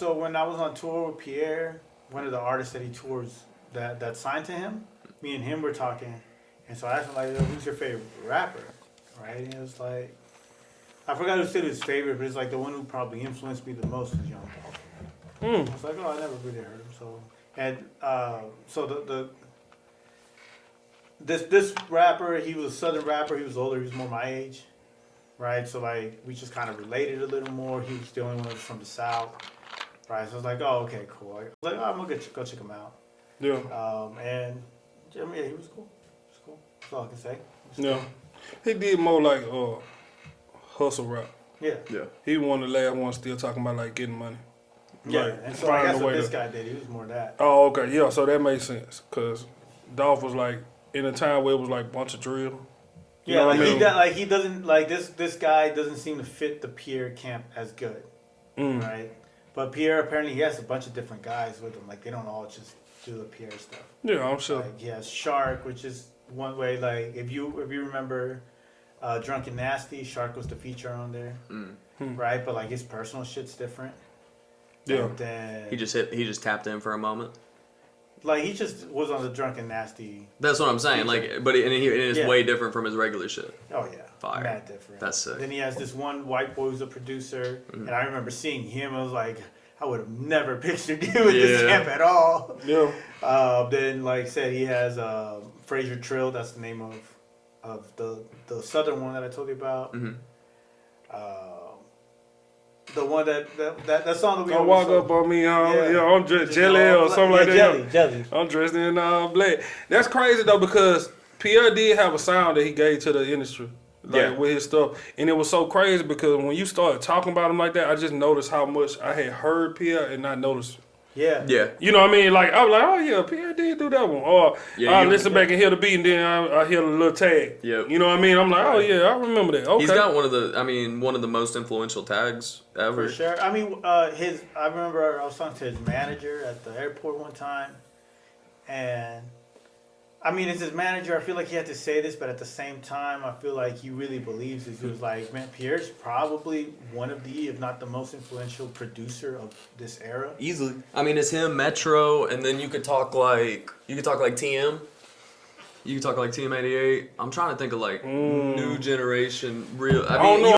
So when I was on tour with Pierre, one of the artists that he tours that signed to him, me and him were talking, and so I asked him like, "Who's your favorite rapper?" Right? And it was like, I forgot who said his favorite, but it's like the one who probably influenced me the most was Young Dolph. I was like, oh, I never really heard him. So this rapper, he was a Southern rapper. He was older. He was more my age, right? So like we just kind of related a little more. He was the only one that was from the South, right? So I was like, oh, okay, cool. I was like, oh, I'm gonna go check him out. Yeah. And I mean, yeah, he was cool. He was cool. That's all I can say. Yeah. He did more like hustle rap. Yeah. Yeah. He one of the last ones still talking about like getting money. Yeah, Like, and so I find guess a what way this to- guy did, he was more that. Oh, okay, yeah. So that makes sense because Dolph was like in a time where it was like a bunch of drill. You Yeah, know like what I mean? he doesn't like this guy doesn't seem to fit the Pierre camp as good, right? But Pierre apparently he has a bunch of different guys with him. Like they don't all just do the Pierre stuff. Yeah, I'm sure. Like he has Shark, which is one way. Like if you remember, Drunken Nasty, Shark was the feature on there, right? But like his personal shit's different. Yeah. And then He just tapped in for a moment. like he just was on the Drunken Nasty. That's what I'm saying. Like, but it is Yeah. way different from his regular shit. Oh yeah, Fire. mad different. That's sick. Then he has this one white boy who's a producer, and I remember seeing him. I was like, I would have never pictured you in this Yeah. camp at all. Yeah. Then, like I said, he has Fraser Trill. That's the name of the southern one that I told you about. The one that song that we Don't always walk up on me, I'm Just jelly all or black. something like Yeah, that. jelly. I'm dressed in black. That's crazy though because Pierre did have a sound that he gave to the industry, like with his stuff, and it was so crazy because when you started talking about him like that, I just noticed how much I had heard Pierre and not noticed. Yeah. Yeah. You know what I mean? Like I was like, oh yeah, Pierre did do that one. Or I listen back and hear the beat and then I hear the little tag. Yep. You know what I mean? I'm like, oh yeah, I remember that. Okay. He's got one of the most influential tags ever. For sure. I mean, I remember I was talking to his manager at the airport one time, and I mean, as his manager, I feel like he had to say this, but at the same time, I feel like he really believes it. He was like, man, Pierre's probably one of the, if not the most influential producer of this era. Easily. I mean, it's him, Metro, and then you could talk like TM. You could talk like TM88. I'm trying to think of like new generation real. I mean, don't know.